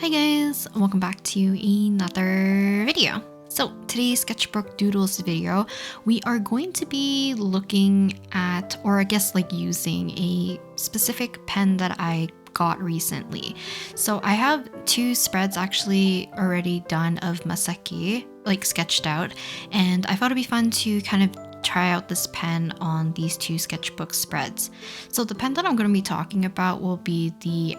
Hi guys, welcome back to another video. So today's Sketchbook Doodles video, we are going to be looking at, or I guess like using a specific pen that I got recently. So I have two spreads actually already done of Masaki, like sketched out, and I thought it'd be fun to kind of try out this pen on these two sketchbook spreads. So the pen that I'm going to be talking about will be the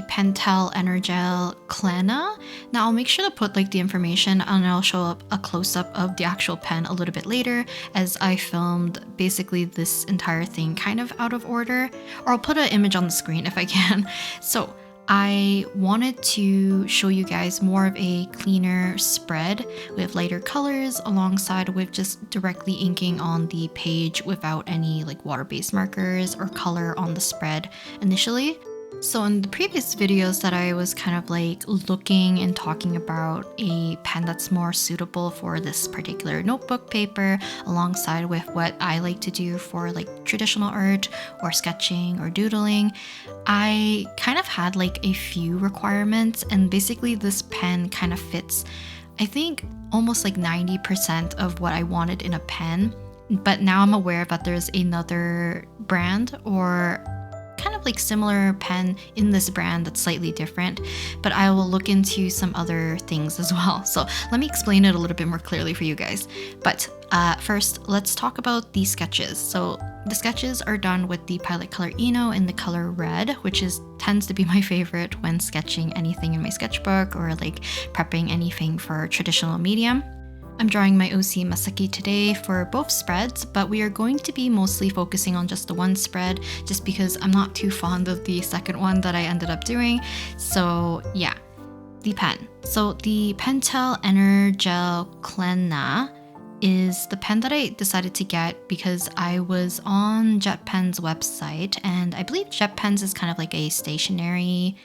Pentel Energel Klena. Now I'll make sure to put like the information and I'll show up a close-up of the actual pen a little bit later, as I filmed basically this entire thing kind of out of order, or I'll put an image on the screen if I can. So I wanted to show you guys more of a cleaner spread with lighter colors alongside with just directly inking on the page without any like water-based markers or color on the spread initially. So in the previous videos that I was kind of like looking and talking about a pen that's more suitable for this particular notebook paper alongside with what I like to do for like traditional art or sketching or doodling, I kind of had like a few requirements, and basically this pen kind of fits, I think, almost like 90% of what I wanted in a pen. But now I'm aware that there's another brand or kind of like similar pen in this brand that's slightly different, but I will look into some other things as well. So let me explain it a little bit more clearly for you guys. But first, let's talk about the sketches. So the sketches are done with the Pilot Color Eno in the color red, which tends to be my favorite when sketching anything in my sketchbook or like prepping anything for traditional medium. I'm drawing my OC Masaki today for both spreads, but we are going to be mostly focusing on just the one spread just because I'm not too fond of the second one that I ended up doing. So yeah, the pen. So the Pentel Energel Klena is the pen that I decided to get because I was on JetPen's website, and I believe JetPen's is kind of like a stationery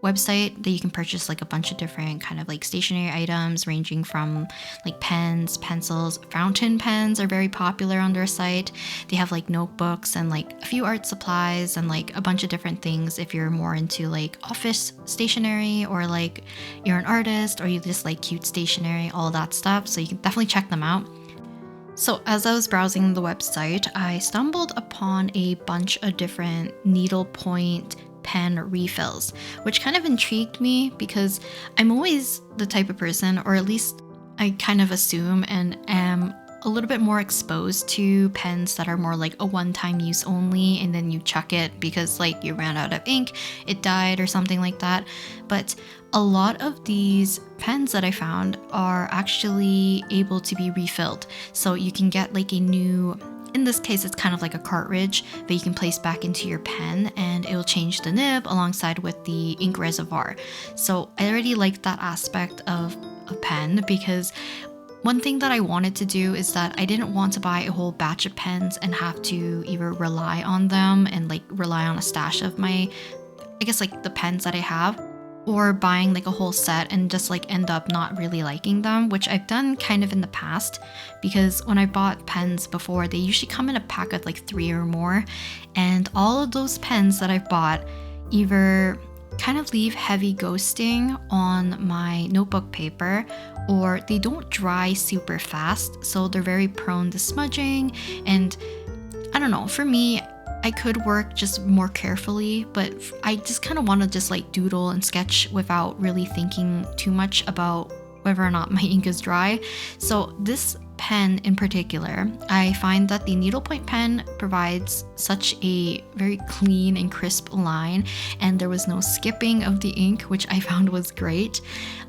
website that you can purchase like a bunch of different kind of like stationery items ranging from like pens, pencils, fountain pens are very popular on their site. They have like notebooks and like a few art supplies and like a bunch of different things if you're more into like office stationery or like you're an artist or you just like cute stationery, all that stuff. So you can definitely check them out. So as I was browsing the website, I stumbled upon a bunch of different needlepoint pen refills, which kind of intrigued me because I'm always the type of person, or at least I kind of assume and am a little bit more exposed to pens that are more like a one-time use only, and then you chuck it because like you ran out of ink, it died or something like that. But a lot of these pens that I found are actually able to be refilled. So you can get like a new, in this case, it's kind of like a cartridge that you can place back into your pen, and it will change the nib alongside with the ink reservoir. So I already like that aspect of a pen, because one thing that I wanted to do is that I didn't want to buy a whole batch of pens and have to either rely on them and like rely on a stash of my, I guess like the pens that I have, or buying like a whole set and just like end up not really liking them, which I've done kind of in the past, because when I bought pens before, they usually come in a pack of like 3 or more, and all of those pens that I've bought either kind of leave heavy ghosting on my notebook paper, or they don't dry super fast, so they're very prone to smudging. And I don't know, for me, I could work just more carefully, but I just kind of want to just like doodle and sketch without really thinking too much about whether or not my ink is dry. So this pen in particular, I find that the needlepoint pen provides such a very clean and crisp line, and there was no skipping of the ink, which I found was great.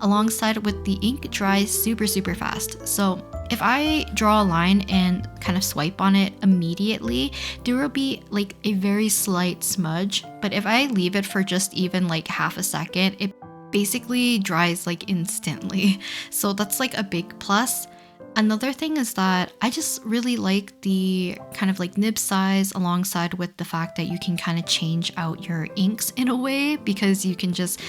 Alongside with the ink dries super fast. So if I draw a line and kind of swipe on it immediately, there will be like a very slight smudge, but if I leave it for just even like half a second, it basically dries like instantly. So that's like a big plus. Another thing is that I just really like the kind of like nib size alongside with the fact that you can kind of change out your inks in a way, because you can just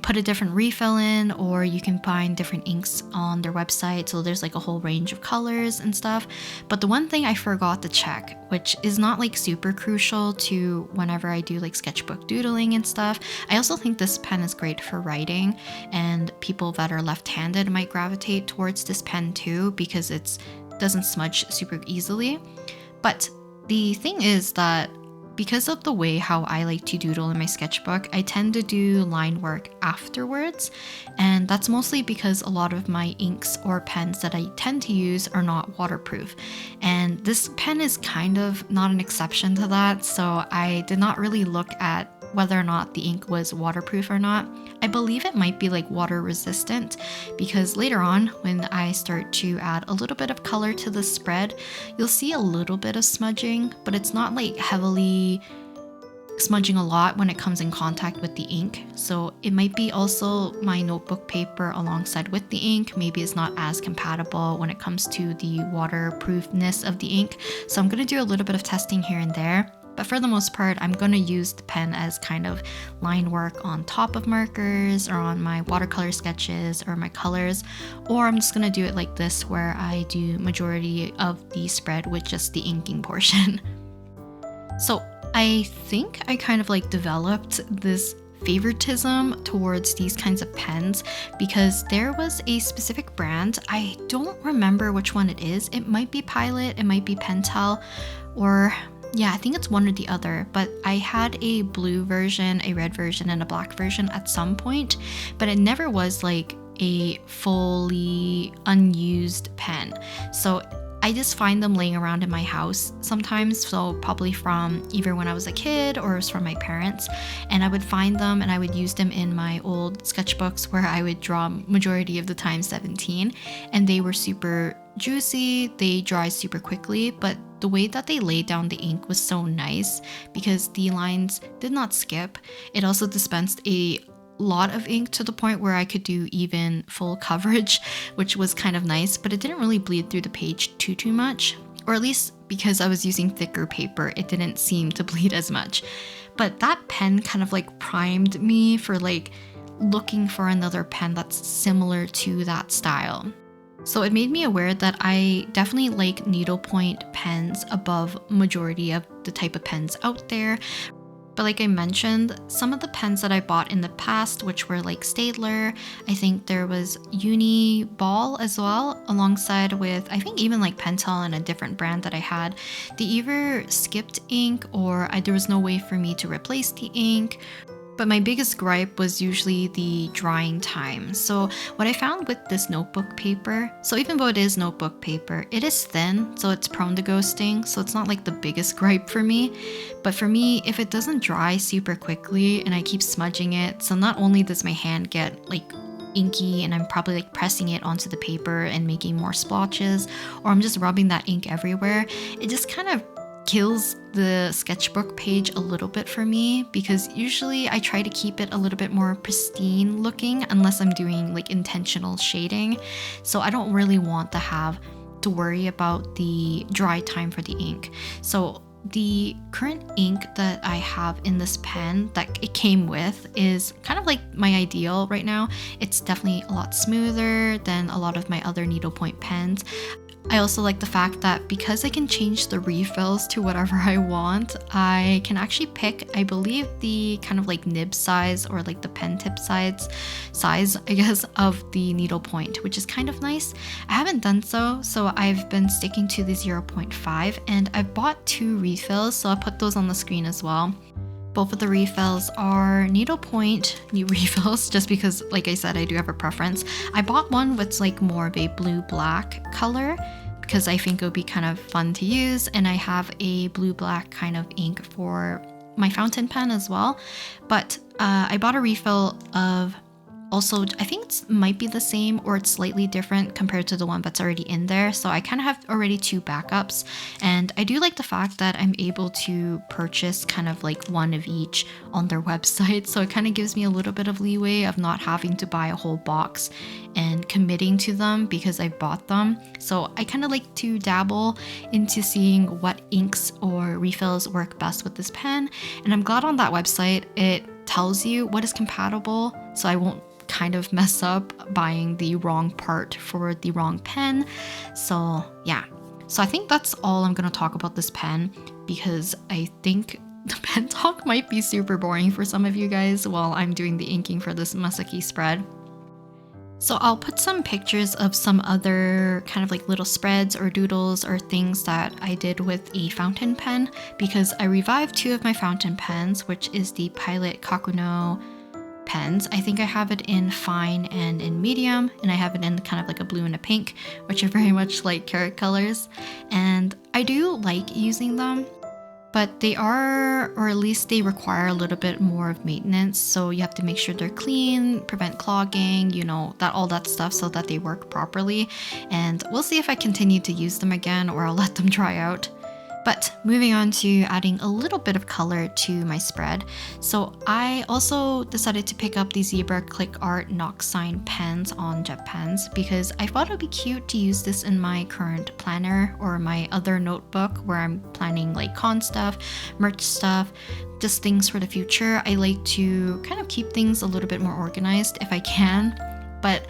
put a different refill in, or you can find different inks on their website. So there's like a whole range of colors and stuff. But the one thing I forgot to check, which is not like super crucial to whenever I do like sketchbook doodling and stuff, I also think this pen is great for writing, and people that are left-handed might gravitate towards this pen too because it doesn't smudge super easily. But the thing is that because of the way how I like to doodle in my sketchbook, I tend to do line work afterwards. And that's mostly because a lot of my inks or pens that I tend to use are not waterproof. And this pen is kind of not an exception to that. So I did not really look at whether or not the ink was waterproof or not. I believe it might be like water resistant because later on when I start to add a little bit of color to the spread, you'll see a little bit of smudging, but it's not like heavily smudging a lot when it comes in contact with the ink. So it might be also my notebook paper alongside with the ink. Maybe it's not as compatible when it comes to the waterproofness of the ink. So I'm going to do a little bit of testing here and there. But for the most part, I'm going to use the pen as kind of line work on top of markers or on my watercolor sketches or my colors. Or I'm just going to do it like this where I do majority of the spread with just the inking portion. So I think I kind of like developed this favoritism towards these kinds of pens because there was a specific brand. I don't remember which one it is. It might be Pilot, it might be Pentel, or yeah, I think it's one or the other, but I had a blue version, a red version, and a black version at some point, but it never was like a fully unused pen. So I just find them laying around in my house sometimes, so probably from either when I was a kid or it was from my parents, and I would find them and I would use them in my old sketchbooks where I would draw majority of the time 17, and they were super juicy, they dry super quickly, but the way that they laid down the ink was so nice because the lines did not skip. It also dispensed a lot of ink to the point where I could do even full coverage, which was kind of nice, but it didn't really bleed through the page too much, or at least because I was using thicker paper, it didn't seem to bleed as much. But that pen kind of like primed me for like looking for another pen that's similar to that style. So it made me aware that I definitely like needlepoint pens above majority of the type of pens out there. But like I mentioned, some of the pens that I bought in the past, which were like Staedtler, I think there was Uni Ball as well, alongside with, I think even like Pentel and a different brand that I had, they either skipped ink or there was no way for me to replace the ink. But my biggest gripe was usually the drying time. So what I found with this notebook paper, so even though it is notebook paper, it is thin, so it's prone to ghosting. So it's not like the biggest gripe for me. But for me, if it doesn't dry super quickly and I keep smudging it, so not only does my hand get like inky and I'm probably like pressing it onto the paper and making more splotches, or I'm just rubbing that ink everywhere, it just kind of kills the sketchbook page a little bit for me because usually I try to keep it a little bit more pristine looking unless I'm doing like intentional shading. So I don't really want to have to worry about the dry time for the ink. So the current ink that I have in this pen that it came with is kind of like my ideal right now. It's definitely a lot smoother than a lot of my other needlepoint pens. I also like the fact that because I can change the refills to whatever I want, I can actually pick, I believe, the kind of like nib size or like the pen tip size, I guess, of the needlepoint, which is kind of nice. I haven't done so I've been sticking to the 0.5 and I bought 2 refills, so I'll put those on the screen as well. Both of the refills are needlepoint new refills just because, like I said, I do have a preference. I bought one with like more of a blue-black color because I think it would be kind of fun to use, and I have a blue-black kind of ink for my fountain pen as well. But I bought a refill of also, I think it might be the same or it's slightly different compared to the one that's already in there. So I kind of have already 2 backups. And I do like the fact that I'm able to purchase kind of like one of each on their website. So it kind of gives me a little bit of leeway of not having to buy a whole box and committing to them because I bought them. So I kind of like to dabble into seeing what inks or refills work best with this pen. And I'm glad on that website it tells you what is compatible, so I won't kind of mess up buying the wrong part for the wrong pen. So yeah, so I think that's all I'm gonna talk about this pen, because I think the pen talk might be super boring for some of you guys while I'm doing the inking for this Masaki spread. So I'll put some pictures of some other kind of like little spreads or doodles or things that I did with a fountain pen, because I revived 2 of my fountain pens, which is the Pilot Kakuno pens. I think I have it in fine and in medium, and I have it in kind of like a blue and a pink, which are very much like carrot colors. And I do like using them, but they are, or at least they require a little bit more of maintenance. So you have to make sure they're clean, prevent clogging, you know, that all that stuff, so that they work properly. And we'll see if I continue to use them again, or I'll let them dry out. But moving on to adding a little bit of color to my spread. So I also decided to pick up the Zebra Click Art Knock Sign pens on jet pens, because I thought it would be cute to use this in my current planner or my other notebook where I'm planning like con stuff, merch stuff, just things for the future. I like to kind of keep things a little bit more organized if I can, but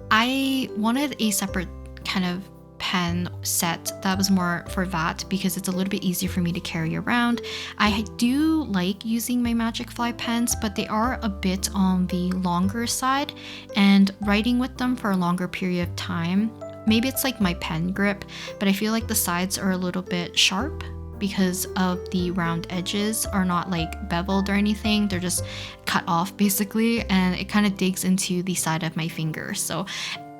I wanted a separate kind of pen set that was more for that, because it's a little bit easier for me to carry around. I do like using my Magicfly pens, but they are a bit on the longer side, and writing with them for a longer period of time, maybe it's like my pen grip, but I feel like the sides are a little bit sharp because of the round edges are not like beveled or anything. They're just cut off basically, and it kind of digs into the side of my finger. So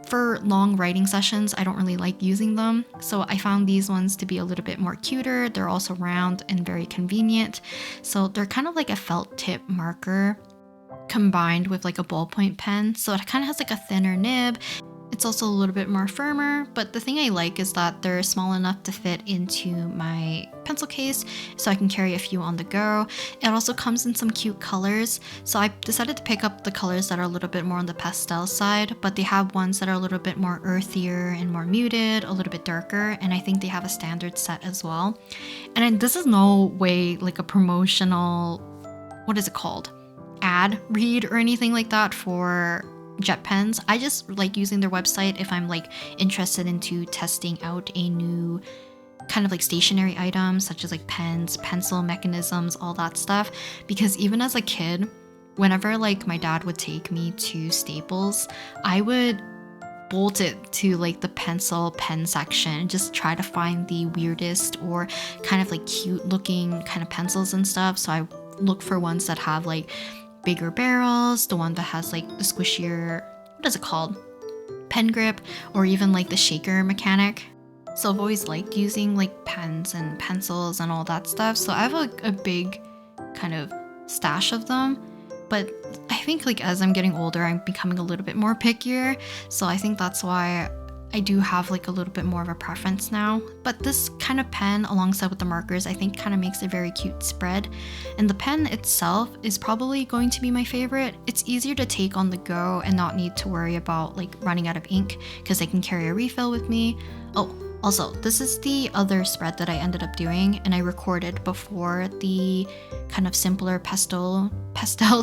for long writing sessions, I don't really like using them. So I found these ones to be a little bit more cuter. They're also round and very convenient. So they're kind of like a felt tip marker combined with like a ballpoint pen. So it kind of has like a thinner nib. It's also a little bit more firmer, but the thing I like is that they're small enough to fit into my pencil case, so I can carry a few on the go. It also comes in some cute colors, so I decided to pick up the colors that are a little bit more on the pastel side, but they have ones that are a little bit more earthier and more muted, a little bit darker, and I think they have a standard set as well. And this is no way like a promotional, what is it called? Ad read or anything like that for jet pens. I just like using their website if I'm like interested into testing out a new kind of like stationary items, such as like pens, pencil mechanisms, all that stuff. Because even as a kid, whenever like my dad would take me to Staples, I would bolt it to like the pencil pen section and just try to find the weirdest or kind of like cute looking kind of pencils and stuff. So I look for ones that have like bigger barrels, the one that has like the squishier, what is it called? Pen grip, or even like the shaker mechanic. So I've always liked using like pens and pencils and all that stuff. So I have a big kind of stash of them. But I think like as I'm getting older, I'm becoming a little bit more pickier. So I think that's why I do have like a little bit more of a preference now. But this kind of pen alongside with the markers, I think kind of makes a very cute spread. And the pen itself is probably going to be my favorite. It's easier to take on the go and not need to worry about like running out of ink, because I can carry a refill with me. Oh, also, this is the other spread that I ended up doing, and I recorded before the kind of simpler pastel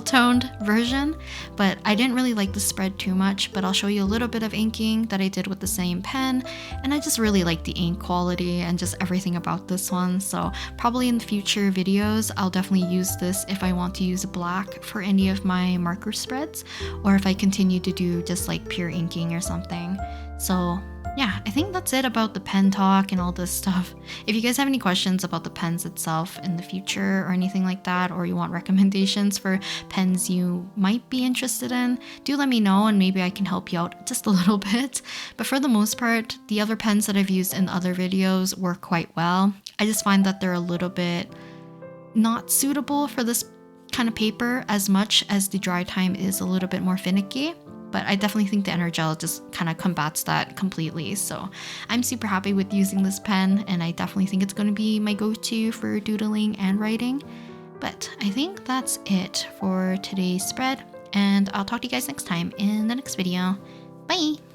toned version, but I didn't really like the spread too much. But I'll show you a little bit of inking that I did with the same pen, and I just really like the ink quality and just everything about this one. So probably in future videos, I'll definitely use this if I want to use black for any of my marker spreads, or if I continue to do just like pure inking or something. So yeah, I think that's it about the pen talk and all this stuff. If you guys have any questions about the pens itself in the future or anything like that, or you want recommendations for pens you might be interested in, do let me know and maybe I can help you out just a little bit. But for the most part, the other pens that I've used in other videos work quite well. I just find that they're a little bit not suitable for this kind of paper as much as the dry time is a little bit more finicky. But I definitely think the Energel just kind of combats that completely. So I'm super happy with using this pen, and I definitely think it's going to be my go-to for doodling and writing. But I think that's it for today's spread, and I'll talk to you guys next time in the next video. Bye!